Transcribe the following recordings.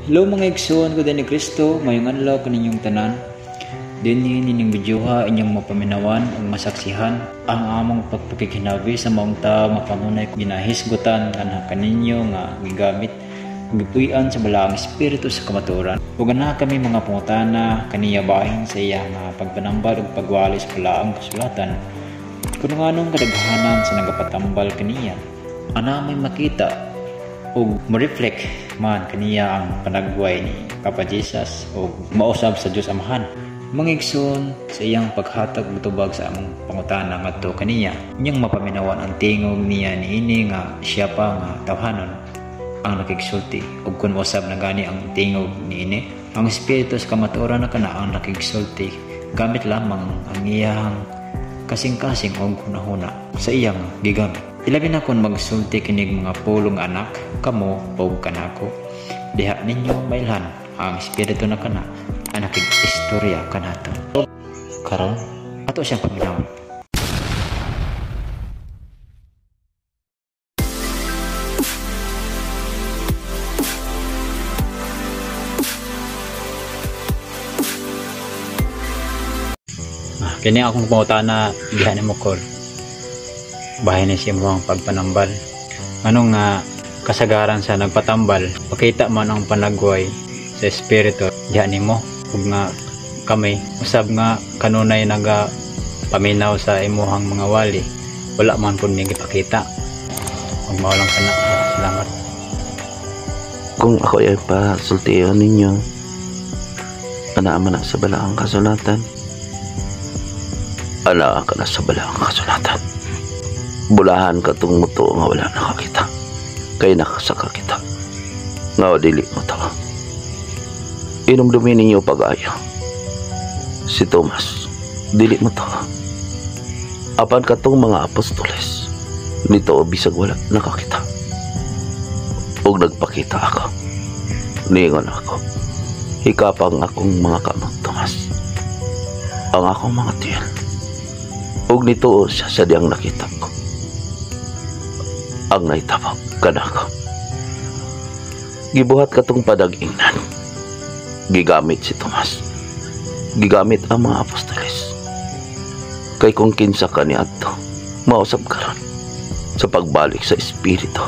Hello mga igsoon ko din ni Kristo, mayong adlaw kaninyong tanan. Dinhi nining bidyuha inyong mapaminawan ug masaksihan ang among pagpakikinabi sa maong tawo mapangunay ginahisgutan kanha kaninyo nga gigamit gipuy-an sa balaang espiritu sa kamatuoran. Ug ana kami mga pangutana kaniya bahin sa iya nga pagpanambal ug pagwali sa balaang kasulatan. Kung anong kadaghanan sa nagapatambal kaniya, ana may makita ug mo-reflect man kaniya ang panagway ni Papa Jesus ug mausab sa Dios Amahan. Mangigsoon sa iyang paghatag mutubag sa among pangutana ngadto kaniya, inyong mapaminawan ang tingog niya niini nga siya pa nga tawhanon ang nakigsulti ug kun usab na gani ang tingog niini, ang espiritu sa kamatuoran na kana ang nakigsulti gamit lamang ang iyang kasing-kasing ug hunahuna sa iyang gigamit. Ilabi na kung magsulti kinig mga pulong anak, kamo o kanako. Diha ninyo mailhan ang espiritu na kana, ang nakig-istorya kanato. Karon, ato siyang paminawan. Kini akong pangutana diha ni mo call. Bahay na siya mo ang pagpanambal. Anong nga kasagaran sa nagpatambal, pakita man ang panagway sa espiritu diha nimo ug nga kami usab nga kanunay naga paminaw sa imuhang mga wali, wala man pud mi gipakita. Ug mao lang kana. Salamat. Kung ako ay pasultihan ninyo, ana man sa balaang kasulatan, ana ka na sa balaang kasulatan. Bulahan ka itong muto nga wala nakakita, kay nakasaka kita nga dili mo tawa. Inumdumi ninyo pag-ayo si Tomas, dili mo tawa. Apan katong mga apostoles nito bisag wala nakakita ug nagpakita ako, ningon ako, hikapang akong mga kamot Tomas, ang akong mga tiyan ug nito siya sa diyang nakita ko ang naitabang kanako. Gibuhat katong padag-ingnan, gigamit si Tomas, gigamit ang mga apostoles, kay kung kinsa kaniadto mausab karon sa pagbalik sa espiritu,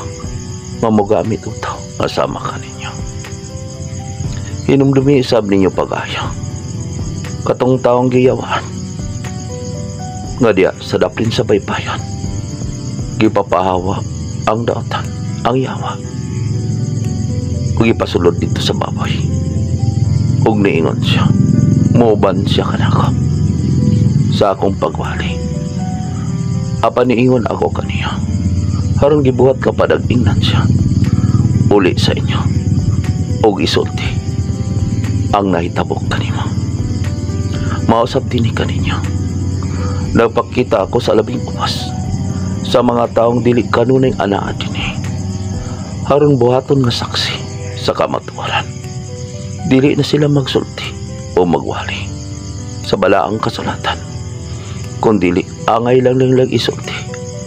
mamugamit utaw kasama kaninyo. Hinumdumi isab ninyo pag-ayo katong taong giyawaan nga diya sa daplin sa baybayon, gipapahawa ang daotan, ang yawa, ug ipasulod dito sa baboy, ug niingon siya, muuban siya kanako sa akong pagwali. Apan niingon ako kaniya, haron gibuhat ka padag-ingnan siya uli sa inyo, ug isulti ang nahitabok kanimo. Mausab din kaninyo, nagpakita ako sa labing uwas sa mga taong dili kanunay anaa dinhi, haron buhaton nga saksi sa kamatuoran. Dili na sila magsulti o magwali sa balaang kasulatan, kundili angay lang isulti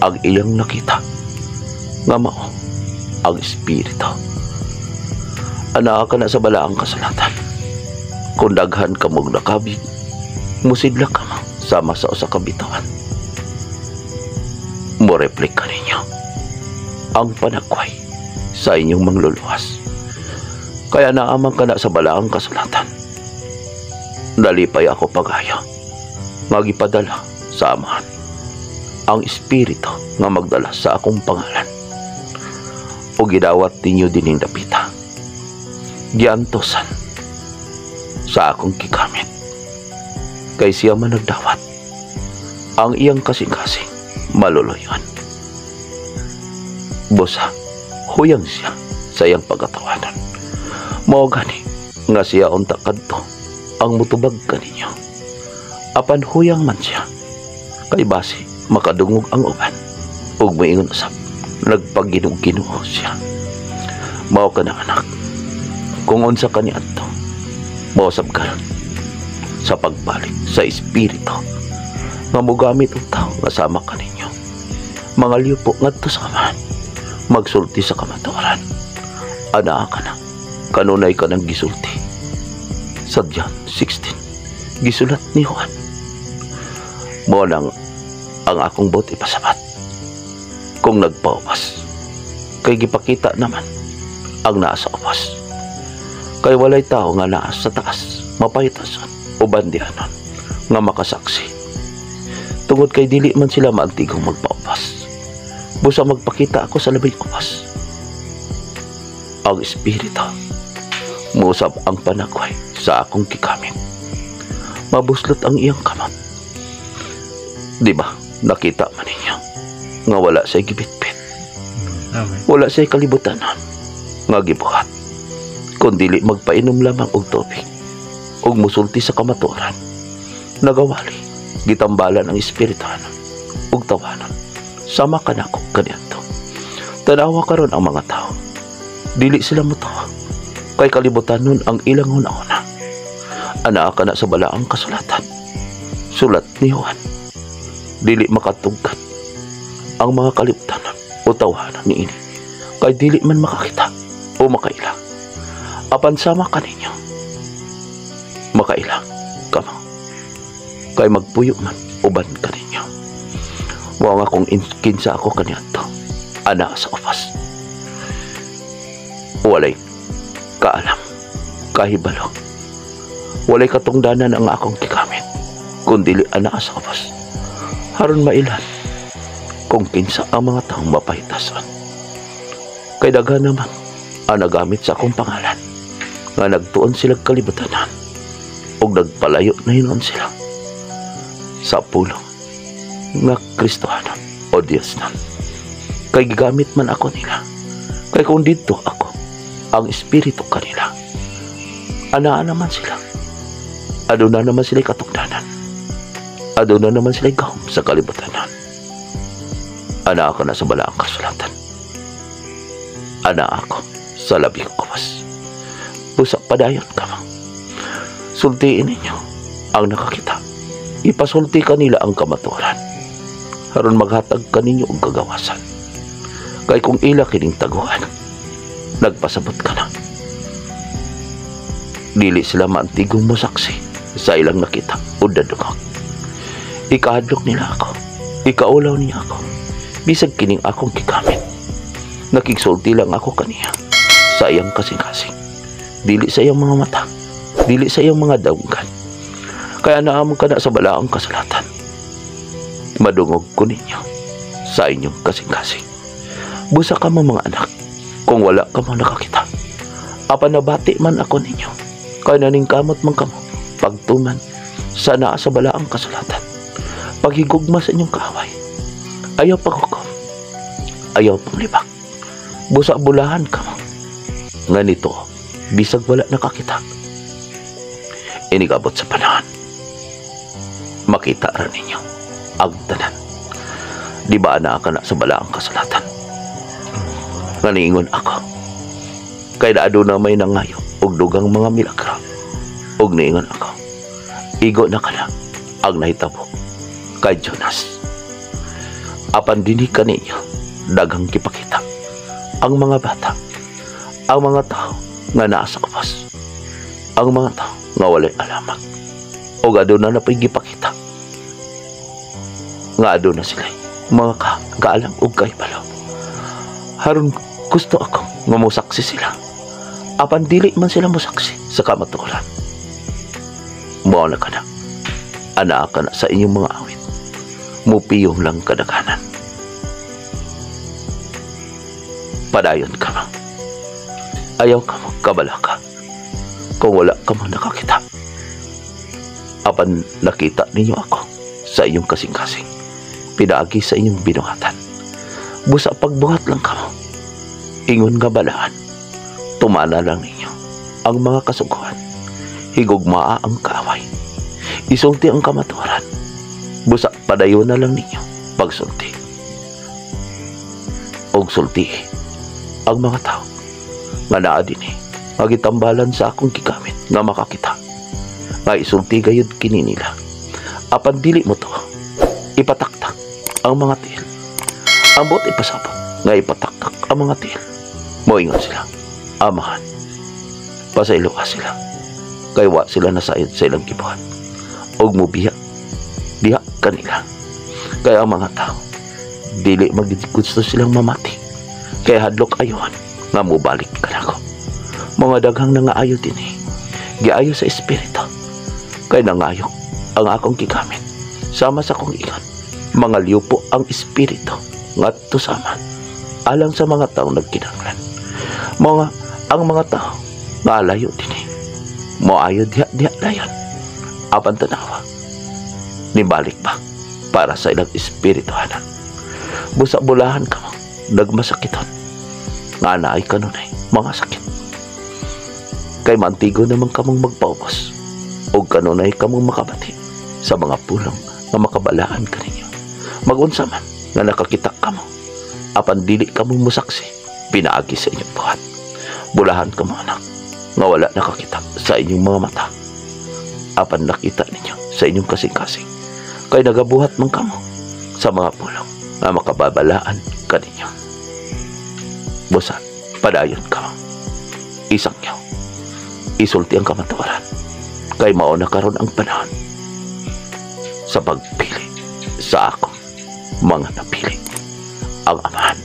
ang iyang nakita nga mao ang espiritu. Anaa ka na sa balaang kasulatan, kung daghan ka mong nakabig, musidla ka mo sama sa usa ka bitawan. Mo-reflect ka ninyo ang panagway sa inyong mangluluwas, kaya naamang ka na sa balaang kasulatan. Nalipay ako pag-ayo, magipadala sa Amahan ang espiritu nga magdala sa akong pangalan, o gidawat ninyo dining dapita, giantosan sa akong gigamit, kay siya man nagdawat, ang iyang kasing-kasing maluluyon. Busa, huyang siya sa iyang pagkatawanan. Mao gani nga siya unta kadto ang mutubag kaninyo. Apan huyang man siya, kay basi makadungog ang uban, ug moingon usab nagpaginog-Ginoo siya. Mao ka na anak, kung unsa kaniadto, mausab karon sa pagbalik sa espiritu nga mogamit ang tao nga sama kaninyo, mga liupo ngadto sa Amahan, magsulti sa kamatuoran. Ana ka na kanunay ka ng gisulti. Sa John 16, gisulat ni Juan. Mo nang ang akong bot ipasabat. Kung nagpaupas, kay gipakita naman ang naa sa upas. Kay walay tao nga naa sa taas, mapaytason o bandianon nga makasaksi. Tungod kay dili man sila maantigong magpaupas, busa magpakita ako sa labing upas. Ang Espiritu musab ang panagway sa akong gikamit. Mabuslot ang iyang kamot. Di ba nakita man ninyo nga wala sa'y gibitbit, wala sa'y kalibutanon nga gibuhat, kundili magpainom lamang og tubig og musulti sa kamaturan. Nagawali gitambalan ang espirituhan ug tawanan. Sama ka nako kaniadto. Tanawa karon ang mga tao, dili sila motawa kay kalibutan ang ilang hunahuna. Ana ka na sa balaang kasulatan, sulat ni Juan. Dili makatugkat ang mga kalibutan o tawanan ni ini, kay dili man makakita o makailang. Apan sama kaninyo makailang kamo, kay magpuyo man uban kaninyo. Wa nga kung kinsa ako kaniadto, ana sa upas. Walay kaalam, kahibalo, walay katungdanan ang akong gikamit, kundili ana sa upas. Haron mailan kung kinsa ang mga taong mapahitason. Kay daghan naman ang nagamit sa akong pangalan, nga nagtuon sila kalibutanan ug nagpalayo na hinon sila sa pulong nga Kristohanon o Diyos nan. Kay gigamit man ako nila, kay kung dito ako ang espiritu kanila, anaan naman sila, aduna naman sila katungdanan, aduna naman sila gahom sa kalibutanan. Ana ako na sa balaang kasulatan, ana ako sa labing upas. Busa padayon ka mo, sultiin ninyo ang nakakita, ipasulti kanila ang kamaturan, haron maghatag kaninyo og kagawasan. Kay kung ila kining taguan, nagpasabot ka na, dili sila maantigong mosaksi sa ilang nakita o dadungog. Ikahadlok nila ako, ikaulaw niya ako, bisag kining akong gigamit. Nakigsulti lang ako kaniya sa iyang kasing-kasing, dili sa iyang mga mata, dili sa iyang mga daunggan. Kaya naamon ka na sa balaang kasulatan, madungog ko ninyo sa inyong kasing-kasing. Busa ka mo mga anak, kung wala ka mo nakakita. Apan nabati man ako ninyo, kaya naningkamot man kamo pagtuman sa naa sa balaang kasulatan, paghigugma sa inyong kaaway. Ayaw paghukom, ayaw panglibak, busa bulahan ka mo. Nga nito, bisag wala nakakita, inigabot sa panahon, makita rin ninyo ang tanan. Di ba na ka na sa balaang kasulatan? Nga niingon ako, kay naado na may nangayo og dugang mga milagro. Og niingon ako, igo na ka na ang nahitabo kay Jonas. Apan dini kaninyo daghang gipakita ang mga bata, ang mga tao nga naa sa upas, ang mga tao nga walay alamat, o aduna na pa'y gipakita nga aduna sila mga kaalam o kahibalo. Haron gusto ako nga musaksi sila, apan dili man sila musaksi sa kamaturan. Mao na ka na, ana ka na sa inyong mga awit, mupiyong lang kadaghanan. Padayon ka mo, ayaw ka mo kabala ka kung wala ka mo nakakita. Apan nakita ninyo ako sa inyong kasing-kasing, pinaagi sa inyong binuhatan. Busa pagbuhat lang ka mo, ingon nga balaan, tumana lang ninyo ang mga kasuguhan, higugmaa ang kaaway, isulti ang kamaturan. Busa padayon na lang ninyo pagsulti og sulti ang mga tao nga naa dinhi magitambalan sa akong gigamit nga makakita, nga isulti gayud kini nila. Apan dili mo to ipataktak ang mga tiil, ambot ipasabot nga ipataktak ang mga tiil. Moingon sila, amahan, Pasaylo ka sila. Kay wa sila nasayod sa ilang gibuhat. Og mubiya diha kanila. Kaya ang mga tao dili maggusto silang mamati. Kaya hadlok ayuhan nga mubalik ka nako. Mga daghang nangaayo din giayo sa espiritu. Kay nangayo ang akong gigamit sama sa kong ingon. Mga liupo ang espiritu ngadto sama alang sa mga taong nagkinahanglan. Ang mga tao nga layo din moayo diha dayon. Apan tanawa nibalik ba para sa ilang espirituhanan. Busa-bulahan ka mo nagmasakiton nga naay kanunay mga sakit. Kay mantigo naman kamong magpaubos o kanunay kamong makabati sa mga pulong nga makabalaan ka ninyo. Magunsa man nga nakakita ka mo apan dili kamong musaksi pinaagi sa inyong buhat. Bulahan ka mo anak nga wala nakakita sa inyong mga mata apan nakita ninyo sa inyong kasing-kasing. Kay nagabuhat man kamo sa mga pulong nga makababalaan ka ninyo. Busa, padayon ka mo. Isang nyo, isulti ang kamatuaran. Kay mauna karon ang panahon sa pagpili sa akong mga napili. Ang amahan,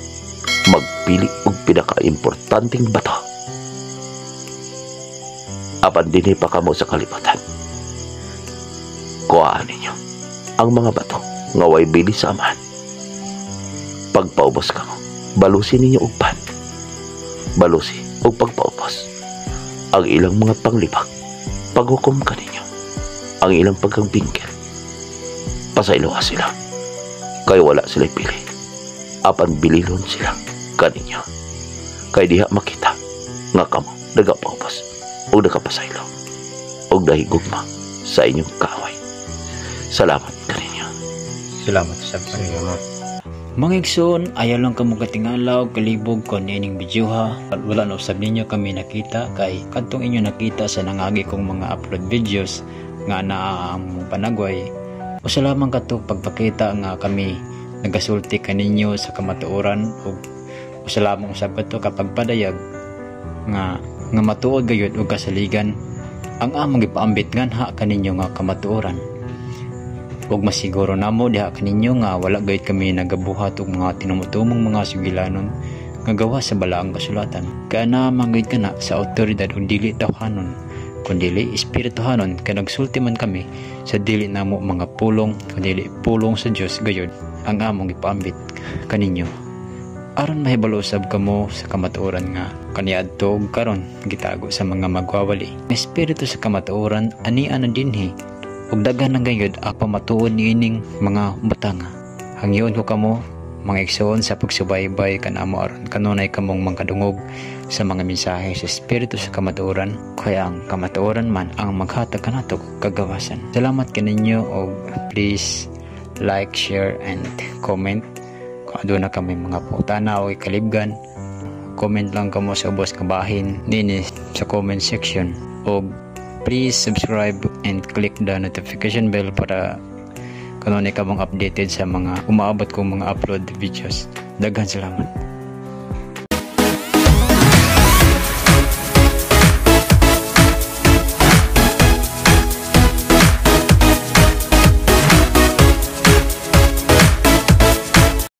magpili og pinaka-importanting bato. Apan dinhi pa kamo sa kalibutan. Kuhaan ninyo ang mga bato nga way bili sa amahan. Pagpaubos ka mo, balusin ninyo og pan. Balusi og pagpaubos ang ilang mga panglibak. Paghukom ka ninyo ang ilang pagkagbingkil. Pasaylo ka sila. Kay wala sila pili. Apan bililon sila kaninyo. Kay diha makita nga kamo nagapaubos o nagapasaylo o dahigugma sa inyong kaaway. Salamat kaninyo. Salamat sa Panginoon. Mga igsoon, ayaw lang kamo katingala o kalibog kon ining bidyuha at wala na usab ninyo kami nakita kay kadtong inyo nakita sa nangagi kong mga upload videos nga naa ang panagway. Usa lamang kadto pagpakita nga kami nagasulti kaninyo sa kamatuoran o usa lamang usab kadto kapag padayag nga matuod gayud og kasaligan ang among gipaambit nganha kaninyo nga kamatuoran. Ug masiguro namo diha kaninyo nga wala gayud kami nagabuhat og mga tinumutumong mga sugilanon nga gawa sa balaang kasulatan. Kaya na manggid kana sa awtoridad ug dili tawhanon kundi espirituhanon kay nagsulti man kami sa dili namo mga pulong kundi pulong sa Dios gayud ang among ipaambit kaninyo. Aron mahibalo usab kamo sa kamatuoran nga kaniadto og karon gitago sa mga magwawali. Ang espiritu sa kamatuoran ani ana dinhi ug daghan ng gayud ang pamatuod niining mga butanga. Hangyon ko kamo mga igsoon sa pagsubaybay kanamo aron kanunay kamong mangkadungog sa mga mensahe sa espiritu sa kamatuoran. Kaya ang kamatuoran man ang maghatag kanato kagawasan. Salamat kaninyo og please like, share and comment. Kung aduna kami mga putana o ikalibgan, comment lang kamo sa ubos nga bahin nini sa comment section. Og please subscribe and click the notification bell para kanunay ka mong updated sa mga umaabot kong mga upload videos. Daghan salamat.